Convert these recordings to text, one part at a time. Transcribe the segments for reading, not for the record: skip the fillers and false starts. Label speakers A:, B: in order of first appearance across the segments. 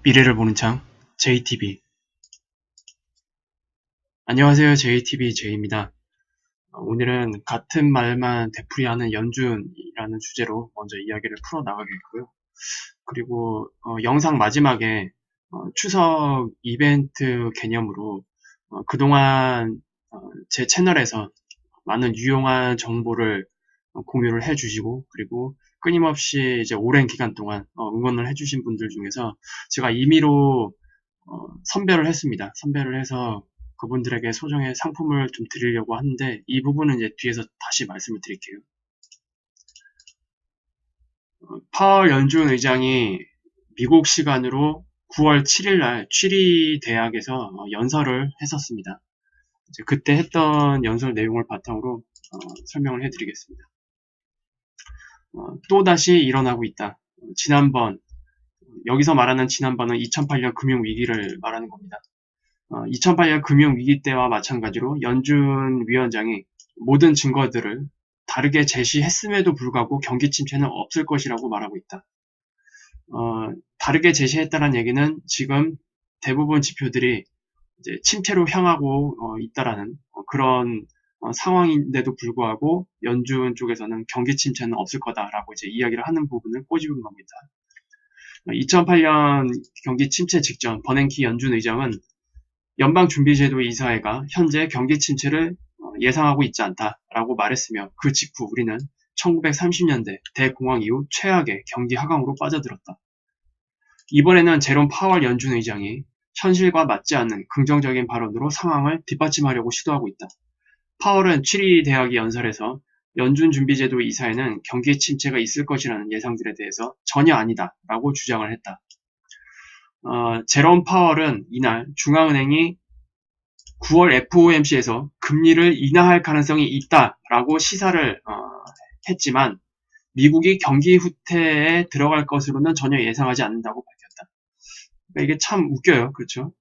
A: 미래를 보는 창 JTB. 안녕하세요. JTB J입니다. 오늘은 같은 말만 되풀이하는 연준이라는 주제로 먼저 이야기를 풀어나가겠고요. 그리고 영상 마지막에 추석 이벤트 개념으로 그동안 제 채널에서 많은 유용한 정보를 공유를 해주시고, 그리고 끊임없이 이제 오랜 기간 동안 응원을 해주신 분들 중에서 제가 임의로 선별을 했습니다. 선별을 해서 그분들에게 소정의 상품을 좀 드리려고 하는데, 이 부분은 이제 뒤에서 다시 말씀을 드릴게요. 파월 연준 의장이 미국 시간으로 9월 7일 날 취리 대학에서 연설을 했었습니다. 이제 그때 했던 연설 내용을 바탕으로 설명을 해드리겠습니다. 또다시 일어나고 있다. 여기서 말하는 지난번은 2008년 금융위기를 말하는 겁니다. 2008년 금융위기 때와 마찬가지로 연준 위원장이 모든 증거들을 다르게 제시했음에도 불구하고 경기 침체는 없을 것이라고 말하고 있다. 다르게 제시했다는 얘기는 지금 대부분 지표들이 이제 침체로 향하고 있다라는 그런 상황인데도 불구하고 연준 쪽에서는 경기 침체는 없을 거다라고 이제 이야기를 하는 부분을 꼬집은 겁니다. 2008년 경기 침체 직전 버냉키 연준 의장은 연방준비제도 이사회가 현재 경기 침체를 예상하고 있지 않다라고 말했으며, 그 직후 우리는 1930년대 대공황 이후 최악의 경기 하강으로 빠져들었다. 이번에는 제롬 파월 연준 의장이 현실과 맞지 않는 긍정적인 발언으로 상황을 뒷받침하려고 시도하고 있다. 파월은 취리 대학의 연설에서 연준준비제도 이사회는 경기 침체가 있을 것이라는 예상들에 대해서 전혀 아니다 라고 주장을 했다. 제롬 파월은 이날 중앙은행이 9월 FOMC에서 금리를 인하할 가능성이 있다라고 시사를 했지만 미국이 경기 후퇴에 들어갈 것으로는 전혀 예상하지 않는다고 밝혔다. 그러니까 이게 참 웃겨요. 그렇죠?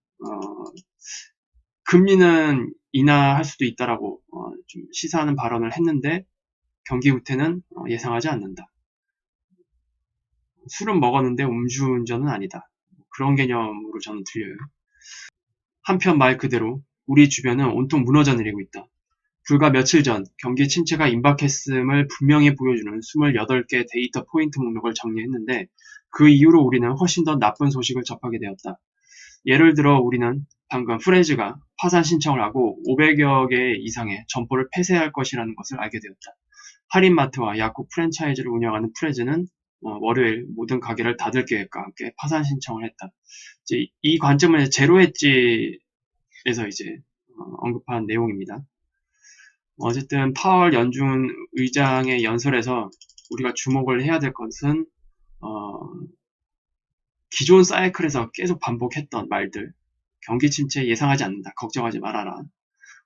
A: 금리는 인하할 수도 있다라고 좀 시사하는 발언을 했는데 경기 후퇴는 예상하지 않는다. 술은 먹었는데 음주운전은 아니다. 그런 개념으로 저는 들려요. 한편 말 그대로 우리 주변은 온통 무너져 내리고 있다. 불과 며칠 전 경기 침체가 임박했음을 분명히 보여주는 28개 데이터 포인트 목록을 정리했는데, 그 이후로 우리는 훨씬 더 나쁜 소식을 접하게 되었다. 예를 들어 우리는 방금 프레즈가 파산 신청을 하고 500여 개 이상의 점포를 폐쇄할 것이라는 것을 알게 되었다. 할인마트와 약국 프랜차이즈를 운영하는 프레즈는 월요일 모든 가게를 닫을 계획과 함께 파산 신청을 했다. 이제 이 관점은 제로 엣지에서 이제 언급한 내용입니다. 어쨌든 파월 연준 의장의 연설에서 우리가 주목을 해야 될 것은 기존 사이클에서 계속 반복했던 말들, 경기 침체 예상하지 않는다, 걱정하지 말아라.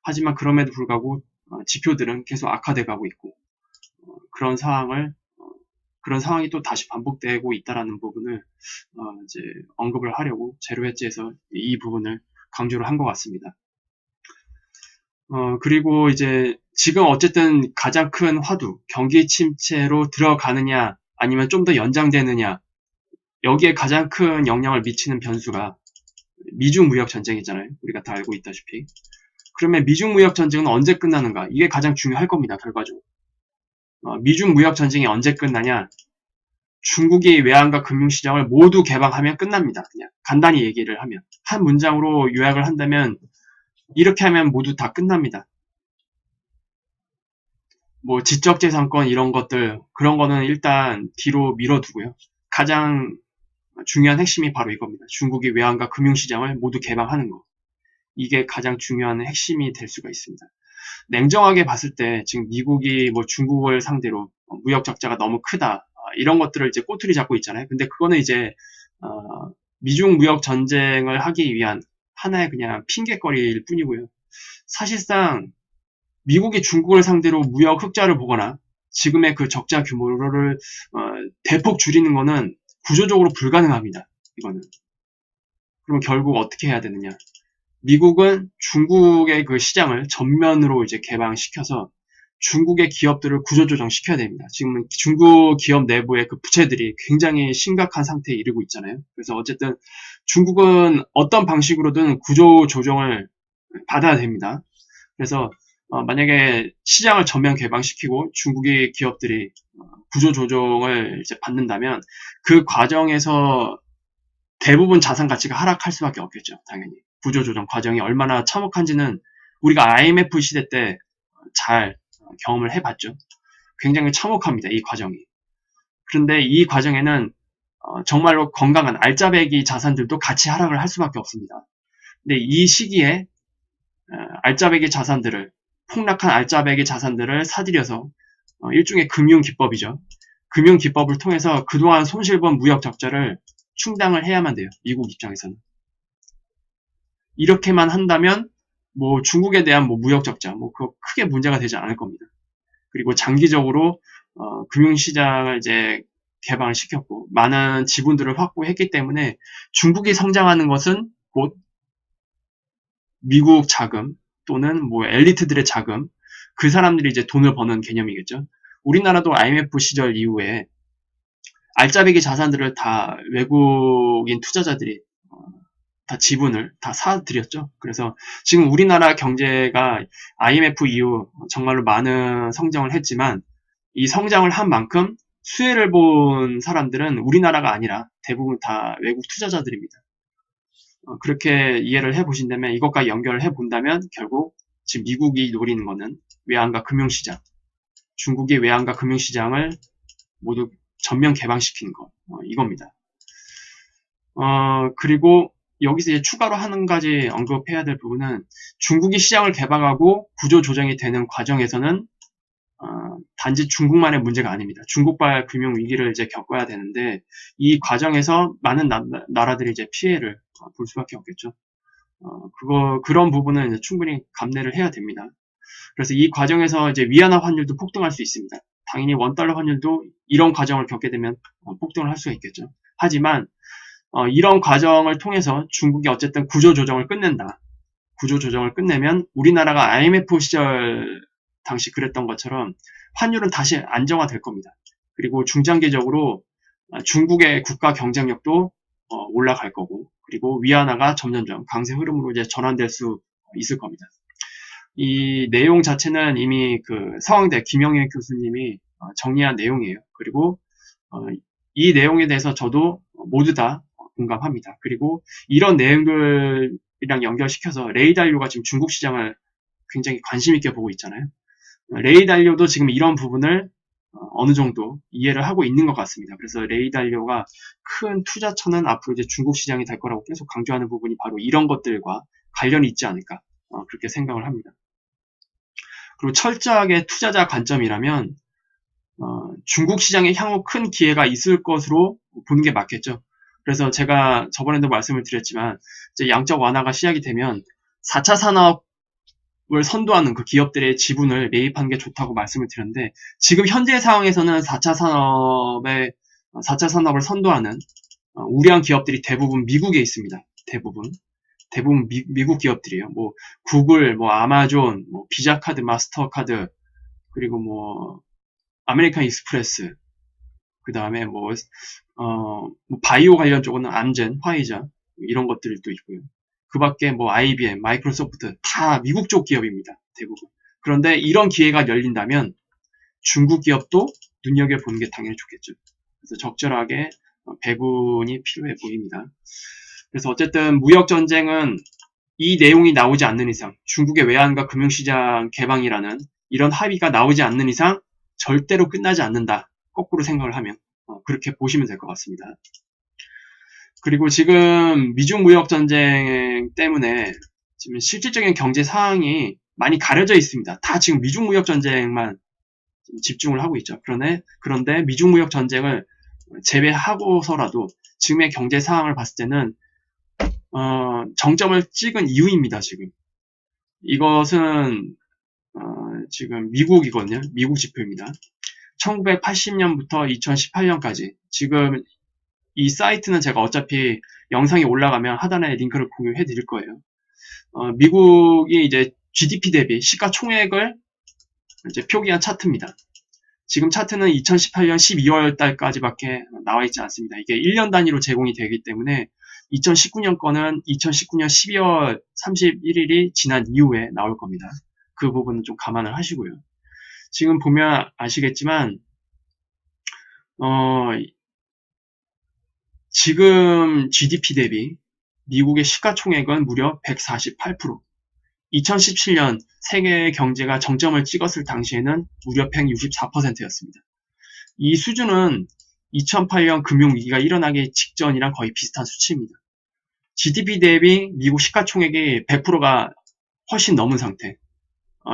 A: 하지만 그럼에도 불구하고 지표들은 계속 악화돼 가고 있고, 그런 상황이 또 다시 반복되고 있다라는 부분을 이제 언급을 하려고 제로 엣지에서 이 부분을 강조를 한 것 같습니다. 그리고 이제 지금 어쨌든 가장 큰 화두, 경기 침체로 들어가느냐 아니면 좀 더 연장되느냐, 여기에 가장 큰 영향을 미치는 변수가 미중 무역 전쟁이잖아요. 우리가 다 알고 있다시피. 그러면 미중 무역 전쟁은 언제 끝나는가? 이게 가장 중요할 겁니다. 결과적으로. 미중 무역 전쟁이 언제 끝나냐? 중국이 외환과 금융시장을 모두 개방하면 끝납니다. 그냥 간단히 얘기를 하면. 한 문장으로 요약을 한다면 이렇게 하면 모두 다 끝납니다. 뭐 지적재산권 이런 것들, 그런 거는 일단 뒤로 밀어두고요. 가장 중요한 핵심이 바로 이겁니다. 중국이 외환과 금융시장을 모두 개방하는 거. 이게 가장 중요한 핵심이 될 수가 있습니다. 냉정하게 봤을 때 지금 미국이 뭐 중국을 상대로 무역 적자가 너무 크다, 이런 것들을 이제 꼬투리 잡고 있잖아요. 근데 그거는 이제 미중 무역 전쟁을 하기 위한 하나의 그냥 핑계거리일 뿐이고요. 사실상 미국이 중국을 상대로 무역 흑자를 보거나 지금의 그 적자 규모를 대폭 줄이는 거는 구조적으로 불가능합니다. 이거는. 그럼 결국 어떻게 해야 되느냐? 미국은 중국의 그 시장을 전면으로 이제 개방시켜서 중국의 기업들을 구조조정 시켜야 됩니다. 지금 중국 기업 내부의 그 부채들이 굉장히 심각한 상태에 이르고 있잖아요. 그래서 어쨌든 중국은 어떤 방식으로든 구조조정을 받아야 됩니다. 그래서 만약에 시장을 전면 개방시키고 중국의 기업들이 구조조정을 이제 받는다면 그 과정에서 대부분 자산 가치가 하락할 수밖에 없겠죠. 당연히. 구조조정 과정이 얼마나 참혹한지는 우리가 IMF 시대 때 잘 경험을 해봤죠. 굉장히 참혹합니다. 이 과정이. 그런데 이 과정에는 정말로 건강한 알짜배기 자산들도 같이 하락을 할 수밖에 없습니다. 근데 이 시기에 알짜배기 자산들을 폭락한 알짜배기 자산들을 사들여서 일종의 금융기법이죠. 금융기법을 통해서 그동안 손실본 무역 적자를 충당을 해야만 돼요. 미국 입장에서는. 이렇게만 한다면 뭐 중국에 대한 뭐 무역 적자 그거 크게 문제가 되지 않을 겁니다. 그리고 장기적으로 금융시장을 이제 개방을 시켰고 많은 지분들을 확보했기 때문에 중국이 성장하는 것은 곧 미국 자금 또는 뭐 엘리트들의 자금 그 사람들이 이제 돈을 버는 개념이겠죠. 우리나라도 IMF 시절 이후에 알짜배기 자산들을 다 외국인 투자자들이 다 지분을 다 사들였죠. 그래서 지금 우리나라 경제가 IMF 이후 정말로 많은 성장을 했지만 이 성장을 한 만큼 수혜를 본 사람들은 우리나라가 아니라 대부분 다 외국 투자자들입니다. 그렇게 이해를 해보신다면 이것과 연결을 해본다면 결국 지금 미국이 노리는 거는 외환과 금융시장, 중국의 외환과 금융시장을 모두 전면 개방시키는 거 이겁니다. 그리고 여기서 이제 추가로 한 가지 언급해야 될 부분은 중국이 시장을 개방하고 구조 조정이 되는 과정에서는 단지 중국만의 문제가 아닙니다. 중국발 금융 위기를 이제 겪어야 되는데 이 과정에서 많은 나라들이 이제 피해를 볼 수밖에 없겠죠. 그런 부분은 이제 충분히 감내를 해야 됩니다. 그래서 이 과정에서 이제 위안화 환율도 폭등할 수 있습니다. 당연히 원달러 환율도 이런 과정을 겪게 되면 폭등을 할 수가 있겠죠. 하지만 이런 과정을 통해서 중국이 어쨌든 구조조정을 끝낸다. 구조조정을 끝내면 우리나라가 IMF 시절 당시 그랬던 것처럼 환율은 다시 안정화될 겁니다. 그리고 중장기적으로 중국의 국가 경쟁력도 올라갈 거고 그리고 위안화가 점점점 강세 흐름으로 이제 전환될 수 있을 겁니다. 이 내용 자체는 이미 그 서강대 김영일 교수님이 정리한 내용이에요. 그리고 이 내용에 대해서 저도 모두 다 공감합니다. 그리고 이런 내용들이랑 연결시켜서 레이 달료가 지금 중국 시장을 굉장히 관심 있게 보고 있잖아요. 레이 달료도 지금 이런 부분을 어느 정도 이해를 하고 있는 것 같습니다. 그래서 레이 달료가 큰 투자처는 앞으로 이제 중국 시장이 될 거라고 계속 강조하는 부분이 바로 이런 것들과 관련이 있지 않을까 그렇게 생각을 합니다. 그리고 철저하게 투자자 관점이라면 중국 시장에 향후 큰 기회가 있을 것으로 보는 게 맞겠죠. 그래서 제가 저번에도 말씀을 드렸지만 이제 양적 완화가 시작이 되면 4차 산업을 선도하는 그 기업들의 지분을 매입하는 게 좋다고 말씀을 드렸는데 지금 현재 상황에서는 4차 산업을 선도하는 우량 기업들이 대부분 미국에 있습니다. 대부분 미국 기업들이에요. 뭐 구글, 뭐 아마존, 뭐 비자카드, 마스터카드 그리고 뭐 아메리칸 익스프레스 그 다음에 뭐 바이오 관련 쪽은 암젠, 화이자 이런 것들도 있고요. 그 밖에 뭐 IBM, 마이크로소프트 다 미국 쪽 기업입니다. 대부분. 그런데 이런 기회가 열린다면 중국 기업도 눈여겨보는 게 당연히 좋겠죠. 그래서 적절하게 배분이 필요해 보입니다. 그래서 어쨌든 무역전쟁은 이 내용이 나오지 않는 이상 중국의 외환과 금융시장 개방이라는 이런 합의가 나오지 않는 이상 절대로 끝나지 않는다. 거꾸로 생각을 하면 그렇게 보시면 될 것 같습니다. 그리고 지금 미중 무역 전쟁 때문에 지금 실질적인 경제 상황이 많이 가려져 있습니다. 다 지금 미중 무역 전쟁만 집중을 하고 있죠. 그런데 미중 무역 전쟁을 제외하고서라도 지금의 경제 상황을 봤을 때는 정점을 찍은 이유입니다. 지금 이것은 지금 미국이거든요. 미국 지표입니다. 1980년부터 2018년까지 지금 이 사이트는 제가 어차피 영상이 올라가면 하단에 링크를 공유해 드릴 거예요. 미국이 이제 GDP 대비 시가총액을 이제 표기한 차트입니다. 지금 차트는 2018년 12월 달까지밖에 나와 있지 않습니다. 이게 1년 단위로 제공이 되기 때문에 2019년 거는 2019년 12월 31일이 지난 이후에 나올 겁니다. 그 부분은 좀 감안을 하시고요. 지금 보면 아시겠지만 지금 GDP 대비 미국의 시가총액은 무려 148%, 2017년 세계 경제가 정점을 찍었을 당시에는 무려 164%였습니다. 이 수준은 2008년 금융위기가 일어나기 직전이랑 거의 비슷한 수치입니다. GDP 대비 미국 시가총액이 100%가 훨씬 넘은 상태.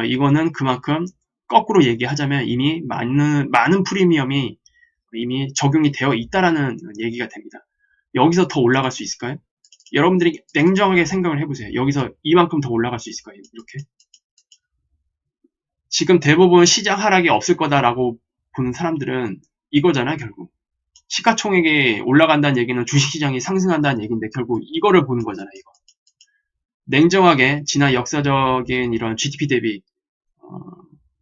A: 이거는 그만큼 거꾸로 얘기하자면 이미 많은 프리미엄이 이미 적용이 되어 있다라는 얘기가 됩니다. 여기서 더 올라갈 수 있을까요? 여러분들이 냉정하게 생각을 해보세요. 여기서 이만큼 더 올라갈 수 있을까요? 이렇게. 지금 대부분 시장 하락이 없을 거다라고 보는 사람들은 이거잖아요, 결국. 시가총액이 올라간다는 얘기는 주식시장이 상승한다는 얘기인데 결국 이거를 보는 거잖아요, 이거. 냉정하게 지난 역사적인 이런 GDP 대비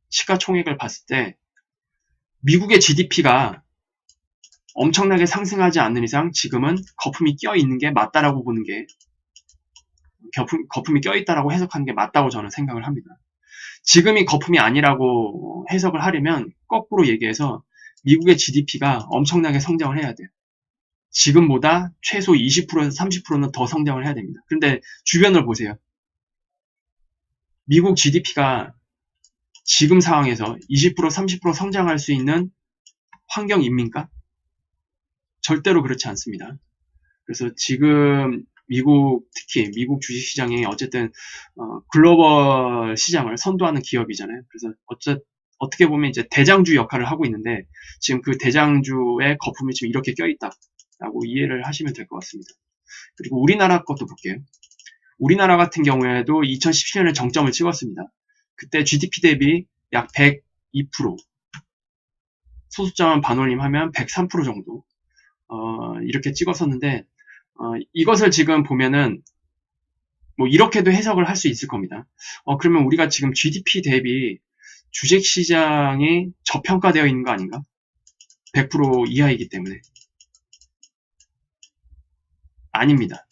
A: 시가총액을 봤을 때 미국의 GDP가 엄청나게 상승하지 않는 이상 지금은 거품이 껴있는 게 맞다라고 보는 게 거품이 껴있다라고 해석하는 게 맞다고 저는 생각을 합니다. 지금이 거품이 아니라고 해석을 하려면 거꾸로 얘기해서 미국의 GDP가 엄청나게 성장을 해야 돼요. 지금보다 최소 20%에서 30%는 더 성장을 해야 됩니다. 근데 주변을 보세요. 미국 GDP가 지금 상황에서 20%, 30% 성장할 수 있는 환경입니까? 절대로 그렇지 않습니다. 그래서 지금 특히 미국 주식시장이 어쨌든 글로벌 시장을 선도하는 기업이잖아요. 그래서 어떻게 보면 이제 대장주 역할을 하고 있는데 지금 그 대장주의 거품이 지금 이렇게 껴있다라고 이해를 하시면 될 것 같습니다. 그리고 우리나라 것도 볼게요. 우리나라 같은 경우에도 2017년에 정점을 찍었습니다. 그때 GDP 대비 약 102%, 소수자만 반올림하면 103% 정도 이렇게 찍었었는데 이것을 지금 보면은 뭐 이렇게도 해석을 할 수 있을 겁니다. 그러면 우리가 지금 GDP 대비 주식시장이 저평가되어 있는 거 아닌가? 100% 이하이기 때문에. 아닙니다.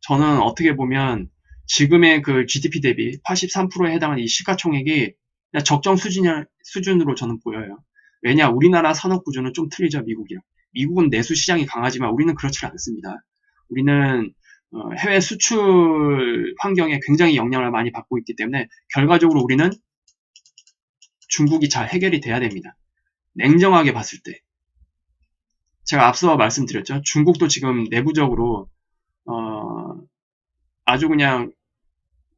A: 저는 어떻게 보면 지금의 그 GDP 대비 83%에 해당하는 이 시가총액이 그냥 적정 수준으로 저는 보여요. 왜냐, 우리나라 산업구조는 좀 틀리죠, 미국이랑. 미국은 내수 시장이 강하지만 우리는 그렇지 않습니다. 우리는 해외 수출 환경에 굉장히 영향을 많이 받고 있기 때문에 결과적으로 우리는 중국이 잘 해결이 돼야 됩니다. 냉정하게 봤을 때. 제가 앞서 말씀드렸죠. 중국도 지금 내부적으로 아주 그냥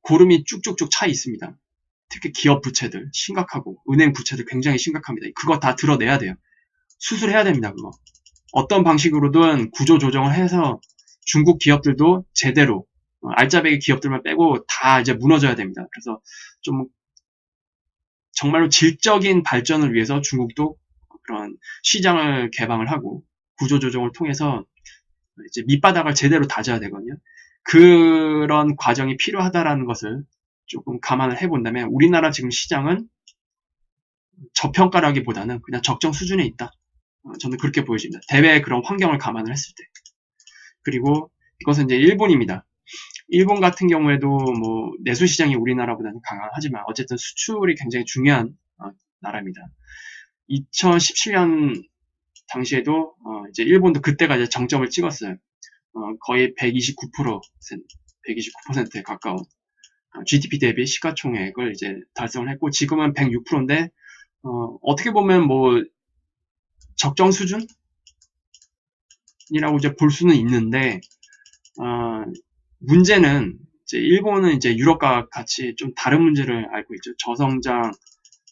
A: 고름이 쭉쭉쭉 차 있습니다. 특히 기업 부채들 심각하고 은행 부채들 굉장히 심각합니다. 그거 다 드러내야 돼요. 수술해야 됩니다. 그거. 어떤 방식으로든 구조 조정을 해서 중국 기업들도 제대로 알짜배기 기업들만 빼고 다 이제 무너져야 됩니다. 그래서 좀 정말로 질적인 발전을 위해서 중국도 그런 시장을 개방을 하고 구조 조정을 통해서 이제 밑바닥을 제대로 다져야 되거든요. 그런 과정이 필요하다라는 것을 조금 감안을 해본다면 우리나라 지금 시장은 저평가라기보다는 그냥 적정 수준에 있다. 저는 그렇게 보여집니다. 대외의 그런 환경을 감안을 했을 때. 그리고 이것은 이제 일본입니다. 일본 같은 경우에도 뭐 내수 시장이 우리나라보다는 강하지만 어쨌든 수출이 굉장히 중요한 나라입니다. 2017년 당시에도 이제 일본도 그때가 이제 정점을 찍었어요. 거의 129%에 가까운 GDP 대비 시가총액을 이제 달성을 했고 지금은 106%인데 어떻게 보면 뭐 적정 수준이라고 이제 볼 수는 있는데 문제는 이제 일본은 이제 유럽과 같이 좀 다른 문제를 앓고 있죠. 저성장,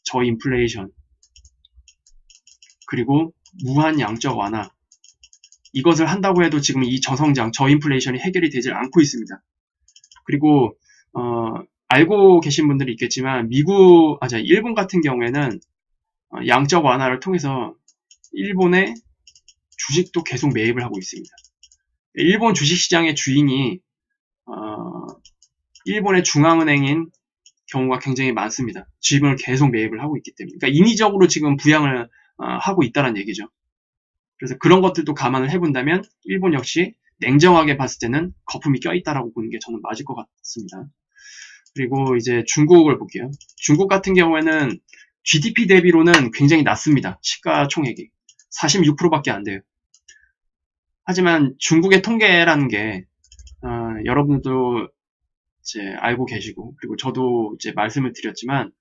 A: 저인플레이션, 그리고 무한 양적 완화. 이것을 한다고 해도 지금 이 저성장, 저인플레이션이 해결이 되질 않고 있습니다. 그리고 알고 계신 분들이 있겠지만 일본 같은 경우에는 양적 완화를 통해서 일본의 주식도 계속 매입을 하고 있습니다. 일본 주식시장의 주인이 일본의 중앙은행인 경우가 굉장히 많습니다. 지분을 계속 매입을 하고 있기 때문에. 그러니까 인위적으로 지금 부양을 하고 있다는 얘기죠. 그래서 그런 것들도 감안을 해본다면 일본 역시 냉정하게 봤을 때는 거품이 껴있다라고 보는 게 저는 맞을 것 같습니다. 그리고 이제 중국을 볼게요. 중국 같은 경우에는 GDP 대비로는 굉장히 낮습니다. 시가총액이 46%밖에 안 돼요. 하지만 중국의 통계라는 게 여러분들도 이제 알고 계시고, 그리고 저도 이제 말씀을 드렸지만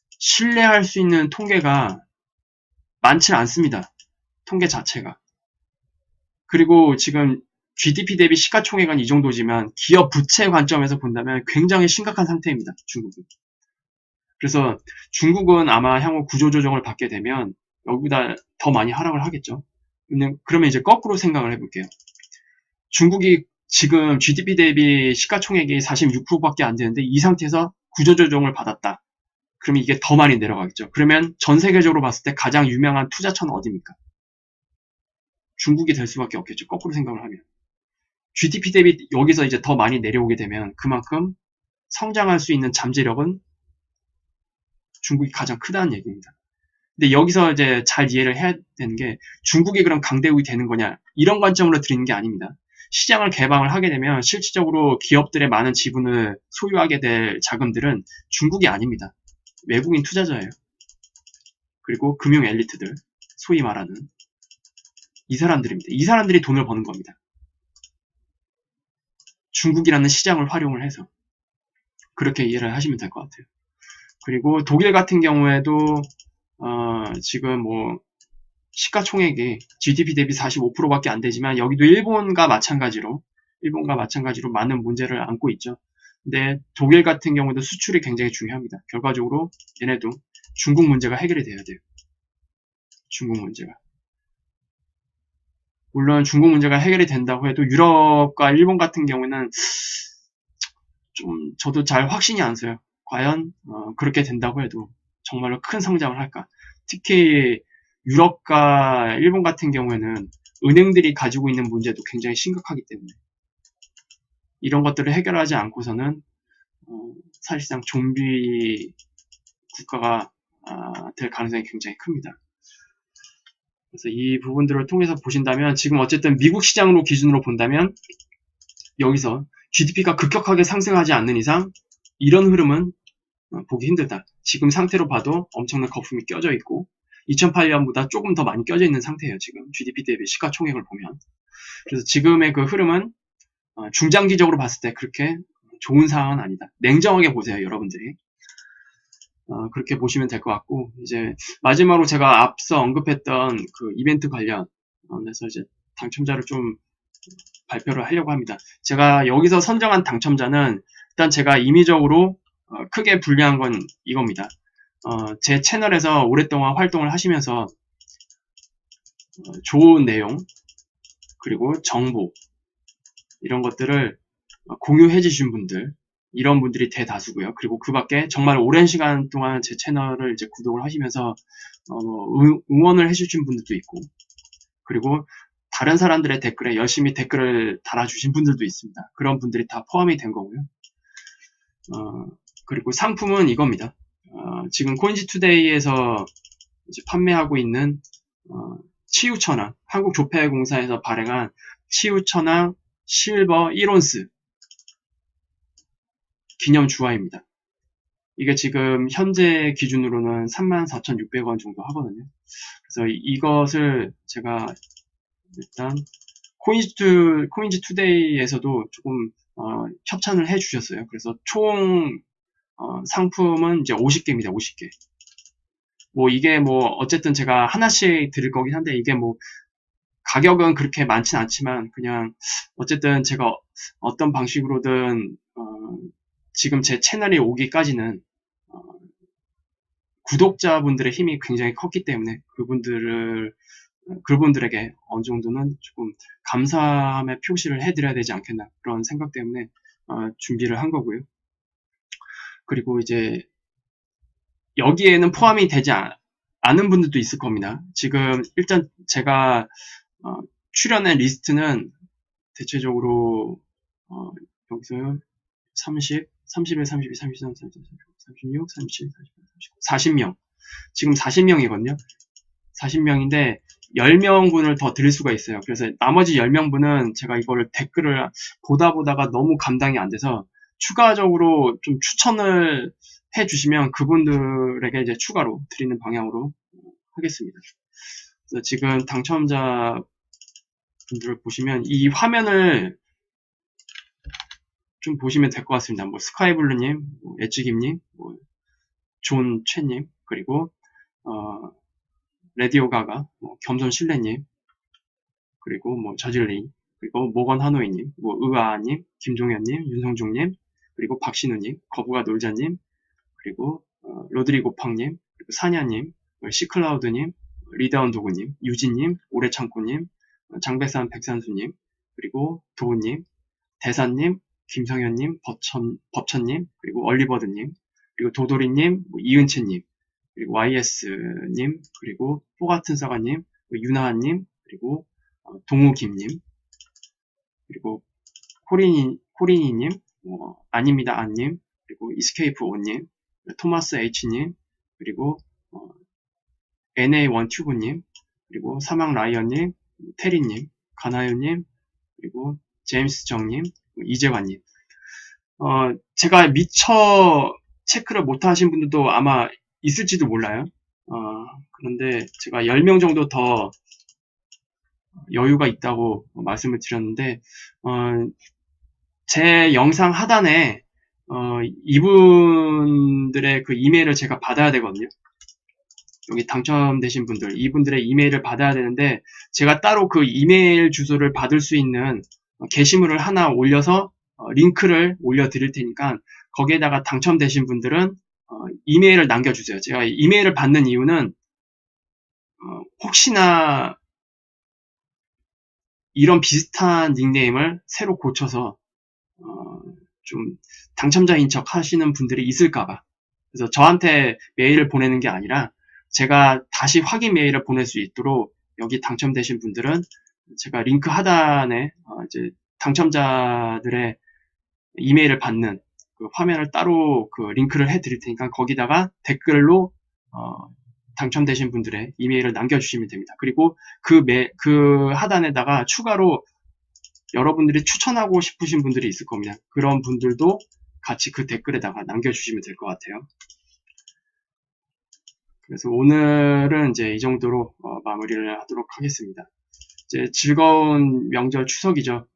A: 신뢰할 수 있는 통계가 많지 않습니다. 통계 자체가. 그리고 지금 GDP 대비 시가총액은 이 정도지만 기업 부채 관점에서 본다면 굉장히 심각한 상태입니다. 중국은. 그래서 중국은 아마 향후 구조조정을 받게 되면 여기보다 더 많이 하락을 하겠죠. 그러면 이제 거꾸로 생각을 해볼게요. 중국이 지금 GDP 대비 시가총액이 46%밖에 안 되는데 이 상태에서 구조조정을 받았다. 그러면 이게 더 많이 내려가겠죠. 그러면 전 세계적으로 봤을 때 가장 유명한 투자처는 어디입니까? 중국이 될 수밖에 없겠죠. 거꾸로 생각을 하면. GDP 대비 여기서 이제 더 많이 내려오게 되면 그만큼 성장할 수 있는 잠재력은 중국이 가장 크다는 얘기입니다. 근데 여기서 이제 잘 이해를 해야 되는 게 중국이 그럼 강대국이 되는 거냐 이런 관점으로 드리는 게 아닙니다. 시장을 개방을 하게 되면 실질적으로 기업들의 많은 지분을 소유하게 될 자금들은 중국이 아닙니다. 외국인 투자자예요. 그리고 금융 엘리트들, 소위 말하는 이 사람들입니다. 이 사람들이 돈을 버는 겁니다. 중국이라는 시장을 활용을 해서 그렇게 이해를 하시면 될 것 같아요. 그리고 독일 같은 경우에도 지금 뭐 시가총액이 GDP 대비 45%밖에 안 되지만 여기도 일본과 마찬가지로 많은 문제를 안고 있죠. 근데 독일 같은 경우도 수출이 굉장히 중요합니다. 결과적으로 얘네도 중국 문제가 해결이 돼야 돼요. 중국 문제가. 물론 중국 문제가 해결이 된다고 해도 유럽과 일본 같은 경우는 좀 저도 잘 확신이 안 서요. 과연 그렇게 된다고 해도 정말로 큰 성장을 할까? 특히 유럽과 일본 같은 경우에는 은행들이 가지고 있는 문제도 굉장히 심각하기 때문에 이런 것들을 해결하지 않고서는 사실상 좀비 국가가 될 가능성이 굉장히 큽니다. 그래서 이 부분들을 통해서 보신다면 지금 어쨌든 미국 시장으로 기준으로 본다면 여기서 GDP가 급격하게 상승하지 않는 이상 이런 흐름은 보기 힘들다. 지금 상태로 봐도 엄청난 거품이 껴져 있고 2008년보다 조금 더 많이 껴져 있는 상태예요. 지금 GDP 대비 시가총액을 보면. 그래서 지금의 그 흐름은 중장기적으로 봤을 때 그렇게 좋은 상황은 아니다. 냉정하게 보세요, 여러분들이. 그렇게 보시면 될 것 같고, 이제 마지막으로 제가 앞서 언급했던 그 이벤트 관련해서 이제 당첨자를 좀 발표를 하려고 합니다. 제가 여기서 선정한 당첨자는 일단 제가 임의적으로 크게 분류한 건 이겁니다. 제 채널에서 오랫동안 활동을 하시면서 좋은 내용 그리고 정보 이런 것들을 공유해 주신 분들 이런 분들이 대다수고요. 그리고 그 밖에 정말 오랜 시간 동안 제 채널을 이제 구독을 하시면서 응원을 해주신 분들도 있고 그리고 다른 사람들의 댓글에 열심히 댓글을 달아주신 분들도 있습니다. 그런 분들이 다 포함이 된 거고요. 그리고 상품은 이겁니다. 지금 코인지투데이에서 이제 판매하고 있는 치유천왕, 한국조폐공사에서 발행한 치유천왕 실버 1온스 기념 주화입니다. 이게 지금 현재 기준으로는 34,600원 정도 하거든요. 그래서 이것을 제가 일단 코인지투데이에서도 조금 협찬을 해 주셨어요. 그래서 총 상품은 이제 50개입니다. 50개. 뭐 이게 뭐 어쨌든 제가 하나씩 드릴 거긴 한데 이게 뭐 가격은 그렇게 많진 않지만 그냥 어쨌든 제가 어떤 방식으로든 지금 제 채널이 오기까지는 구독자분들의 힘이 굉장히 컸기 때문에 그분들에게 어느 정도는 조금 감사함의 표시를 해드려야 되지 않겠나 그런 생각 때문에 준비를 한 거고요. 그리고 이제 여기에는 포함이 되지 않은 분들도 있을 겁니다. 지금 일단 제가 출연한 리스트는 대체적으로 여기서 30, 31, 32, 33, 34, 35, 36, 37, 38, 39, 40명. 지금 40명이거든요. 40명인데 10명분을 더 드릴 수가 있어요. 그래서 나머지 10명분은 제가 이거를 댓글을 보다가 너무 감당이 안 돼서 추가적으로 좀 추천을 해 주시면 그분들에게 이제 추가로 드리는 방향으로 하겠습니다. 그래서 지금 당첨자 분들을 보시면 이 화면을 좀 보시면 될 것 같습니다. 뭐 스카이블루님, 뭐 엣지김님, 뭐 존최님, 그리고 레디오 가가, 뭐 겸손실레님, 그리고 뭐 저질리, 그리고 모건 하노이님, 뭐 의아님, 김종현님, 윤성중님, 그리고 박신우님, 거부가 놀자님, 그리고 로드리고 팡님, 그리고 사냐님, 시클라우드님, 리다운도구님, 유진님, 오래창고님, 장백산 백산수님, 그리고 도우님, 대사님, 김성현님, 법천님, 그리고 얼리버드님, 그리고 도도리님, 뭐 이은채님, 그리고 YS님, 그리고 포같은 사과님, 유나한님, 그리고 동우김님, 그리고 코리니님, 아닙니다 안님, 그리고 이스케이프 오님, 토마스 H님, 그리고 NA1튜브님, 그리고 사막 라이언님, 테리님, 가나요님, 그리고 제임스 정님, 이재환님. 제가 미처 체크를 못하신 분들도 아마 있을지도 몰라요. 그런데 제가 10명 정도 더 여유가 있다고 말씀을 드렸는데, 제 영상 하단에 이분들의 그 이메일을 제가 받아야 되거든요. 여기 당첨되신 분들, 이분들의 이메일을 받아야 되는데, 제가 따로 그 이메일 주소를 받을 수 있는 게시물을 하나 올려서 링크를 올려드릴 테니까, 거기에다가 당첨되신 분들은 이메일을 남겨주세요. 제가 이메일을 받는 이유는 혹시나 이런 비슷한 닉네임을 새로 고쳐서 좀 당첨자인 척 하시는 분들이 있을까봐. 그래서 저한테 메일을 보내는 게 아니라 제가 다시 확인 메일을 보낼 수 있도록 여기 당첨되신 분들은 제가 링크 하단에 이제 당첨자들의 이메일을 받는 그 화면을 따로 그 링크를 해드릴 테니까 거기다가 댓글로 당첨되신 분들의 이메일을 남겨주시면 됩니다. 그리고 그 하단에다가 추가로 여러분들이 추천하고 싶으신 분들이 있을 겁니다. 그런 분들도 같이 그 댓글에다가 남겨주시면 될 것 같아요. 그래서 오늘은 이제 이 정도로 마무리를 하도록 하겠습니다. 이제 즐거운 명절 추석이죠.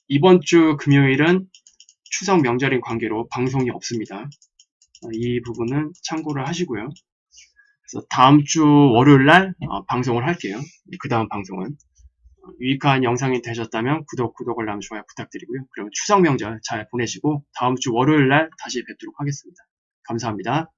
A: 이번 주 금요일은 추석 명절인 관계로 방송이 없습니다. 이 부분은 참고를 하시고요. 그래서 다음 주 월요일 날 방송을 할게요. 그 다음 방송은 유익한 영상이 되셨다면 구독, 알람, 좋아요 부탁드리고요. 그럼 추석 명절 잘 보내시고 다음 주 월요일 날 다시 뵙도록 하겠습니다. 감사합니다.